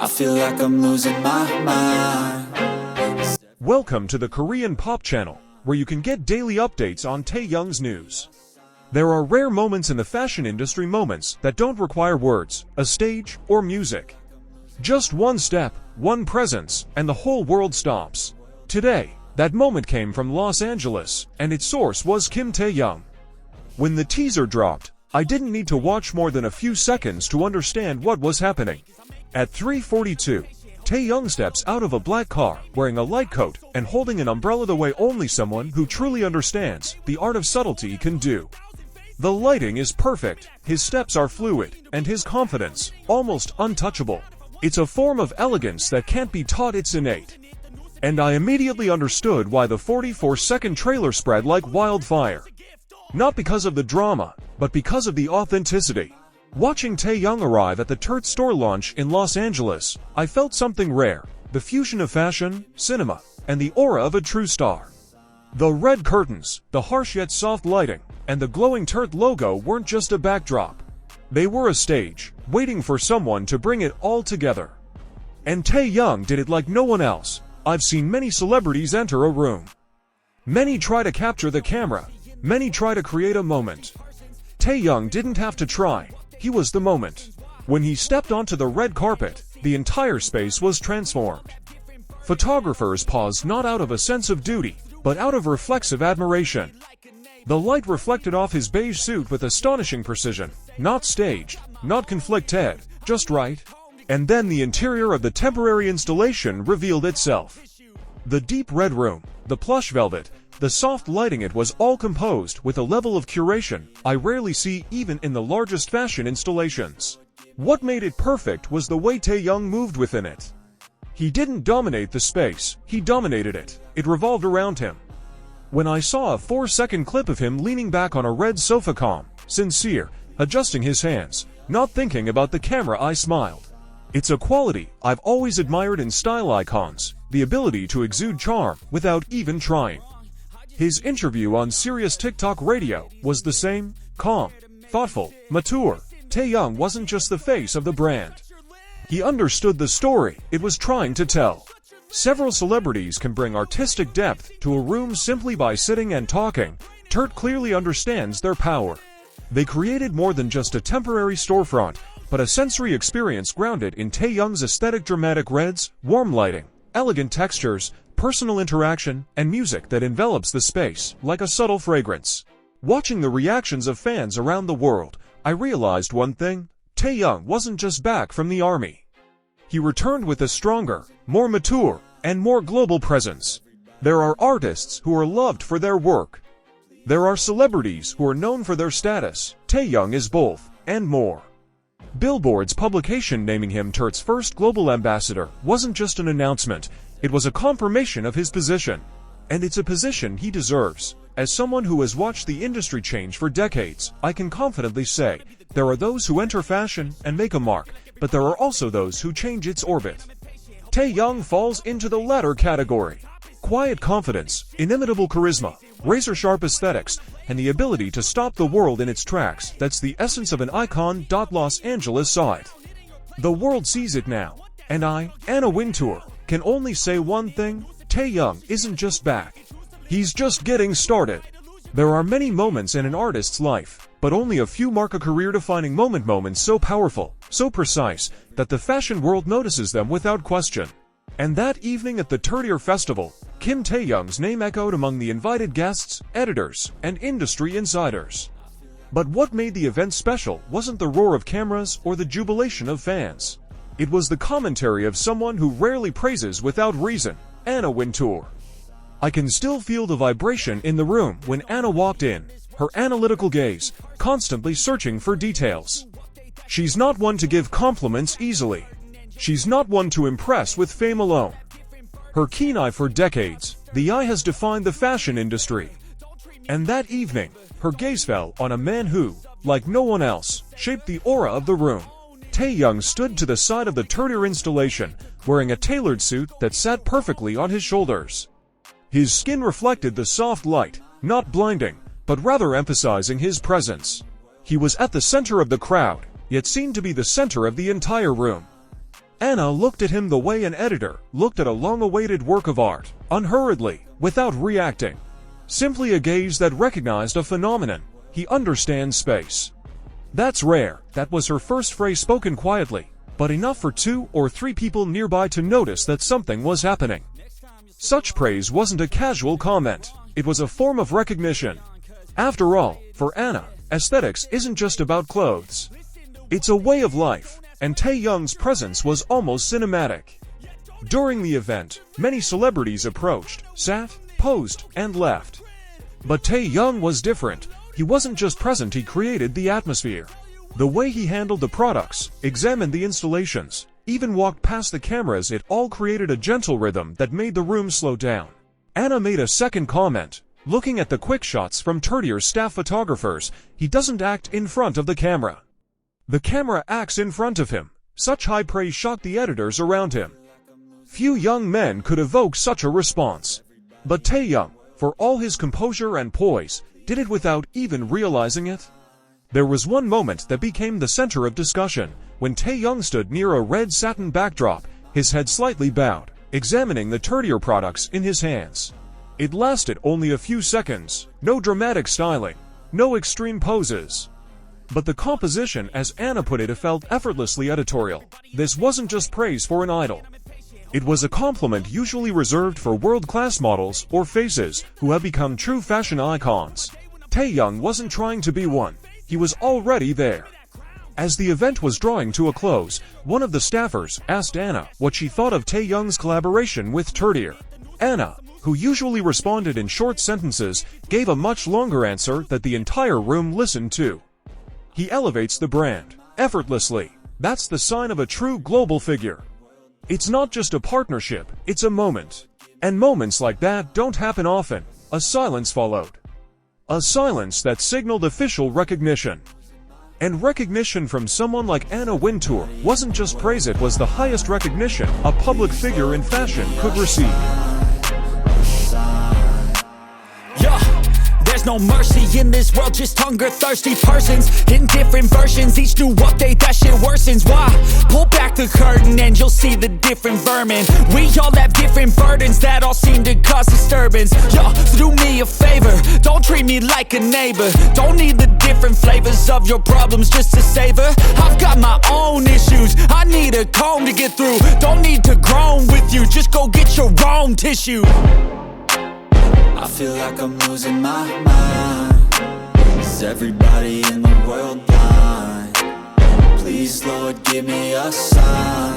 I feel like I'm losing my mind. Welcome to the Korean Pop channel, where you can get daily updates on Taehyung's news. There are rare moments in the fashion industry, moments that don't require words, a stage, or music. Just one step, one presence, and the whole world stops. Today, that moment came from Los Angeles, and its source was Kim Taehyung. When the teaser dropped, I didn't need to watch more than a few seconds to understand what was happening. At 3:42, Taehyung steps out of a black car, wearing a light coat and holding an umbrella the way only someone who truly understands the art of subtlety can do. The lighting is perfect, his steps are fluid, and his confidence, almost untouchable. It's a form of elegance that can't be taught, it's innate. And I immediately understood why the 44-second trailer spread like wildfire. Not because of the drama, but because of the authenticity. Watching Taehyung arrive at the TIRTIR store launch in Los Angeles, I felt something rare, the fusion of fashion, cinema, and the aura of a true star. The red curtains, the harsh yet soft lighting, and the glowing TIRTIR logo weren't just a backdrop. They were a stage, waiting for someone to bring it all together. And Taehyung did it like no one else. I've seen many celebrities enter a room. Many try to capture the camera. Many try to create a moment. Taehyung didn't have to try. He was the moment. When he stepped onto the red carpet, the entire space was transformed. Photographers paused not out of a sense of duty, but out of reflexive admiration. The light reflected off his beige suit with astonishing precision, not staged, not conflicted, just right. And then the interior of the temporary installation revealed itself. The deep red room, the plush velvet, the soft lighting, it was all composed with a level of curation I rarely see even in the largest fashion installations. What made it perfect was the way Taehyung moved within it. He didn't dominate the space, he dominated it. It revolved around him. When I saw a 4-second clip of him leaning back on a red sofa, calm, sincere, adjusting his hands, not thinking about the camera, I smiled. It's a quality I've always admired in style icons, the ability to exude charm without even trying. His interview on Sirius TikTok radio was the same, calm, thoughtful, mature. Taehyung wasn't just the face of the brand. He understood the story it was trying to tell. Several celebrities can bring artistic depth to a room simply by sitting and talking. TIRTIR clearly understands their power. They created more than just a temporary storefront, but a sensory experience grounded in Taehyung's aesthetic, dramatic reds, warm lighting, elegant textures, personal interaction, and music that envelops the space like a subtle fragrance. Watching the reactions of fans around the world, I realized one thing: Taehyung wasn't just back from the army. He returned with a stronger, more mature, and more global presence. There are artists who are loved for their work. There are celebrities who are known for their status. Taehyung is both, and more. Billboard's publication naming him TIRTIR's first global ambassador wasn't just an announcement, it was a confirmation of his position. And it's a position he deserves. As someone who has watched the industry change for decades, I can confidently say, there are those who enter fashion and make a mark, but there are also those who change its orbit. Taehyung falls into the latter category. Quiet confidence, inimitable charisma, razor-sharp aesthetics, and the ability to stop the world in its tracks, that's the essence of an icon. Los Angeles saw it. The world sees it now. And I, Anna Wintour, can only say one thing: Taehyung isn't just back. He's just getting started. There are many moments in an artist's life, but only a few mark a career-defining moment, moments so powerful, so precise, that the fashion world notices them without question. And that evening at the TIRTIR festival, Kim Taehyung's name echoed among the invited guests, editors, and industry insiders. But what made the event special wasn't the roar of cameras or the jubilation of fans. It was the commentary of someone who rarely praises without reason, Anna Wintour. I can still feel the vibration in the room when Anna walked in, her analytical gaze, constantly searching for details. She's not one to give compliments easily. She's not one to impress with fame alone. Her keen eye for decades, the eye has defined the fashion industry. And that evening, her gaze fell on a man who, like no one else, shaped the aura of the room. Taehyung stood to the side of the TIRTIR installation, wearing a tailored suit that sat perfectly on his shoulders. His skin reflected the soft light, not blinding, but rather emphasizing his presence. He was at the center of the crowd, yet seemed to be the center of the entire room. Anna looked at him the way an editor looked at a long-awaited work of art, unhurriedly, without reacting. Simply a gaze that recognized a phenomenon. He understands space. That's rare. That was her first phrase, spoken quietly, but enough for 2 or 3 people nearby to notice that something was happening. Such praise wasn't a casual comment. It was a form of recognition. After all, for Anna, aesthetics isn't just about clothes. It's a way of life, and Taehyung's presence was almost cinematic. During the event, many celebrities approached, sat, posed, and left. But Taehyung was different. He wasn't just present, he created the atmosphere. The way he handled the products, examined the installations, even walked past the cameras, it all created a gentle rhythm that made the room slow down. Anna made a second comment. Looking at the quick shots from TIRTIR's staff photographers, he doesn't act in front of the camera. The camera acts in front of him. Such high praise shocked the editors around him. Few young men could evoke such a response. But Taehyung, for all his composure and poise, did it without even realizing it. There was one moment that became the center of discussion, when Taehyung stood near a red satin backdrop, his head slightly bowed, examining the TIRTIR products in his hands. It lasted only a few seconds, no dramatic styling, no extreme poses. But the composition, as Anna put it, felt effortlessly editorial. This wasn't just praise for an idol. It was a compliment usually reserved for world-class models or faces who have become true fashion icons. Taehyung wasn't trying to be one. He was already there. As the event was drawing to a close, one of the staffers asked Anna what she thought of Taehyung's collaboration with TIRTIR. Anna, who usually responded in short sentences, gave a much longer answer that the entire room listened to. He elevates the brand, effortlessly. That's the sign of a true global figure. It's not just a partnership, it's a moment. And moments like that don't happen often. A silence followed. A silence that signaled official recognition. And recognition from someone like Anna Wintour wasn't just praise, it was the highest recognition a public figure in fashion could receive. There's no mercy in this world, just hunger-thirsty persons in different versions. Each new update, that shit worsens. Why? Pull back the curtain and you'll see the different vermin. We all have different burdens that all seem to cause disturbance. Yo, so do me a favor, don't treat me like a neighbor. Don't need the different flavors of your problems just to savor. I've got my own issues, I need a comb to get through. Don't need to groan with you, just go get your own tissue. I feel like I'm losing my mind. Is everybody in the world blind? Please, Lord, give me a sign.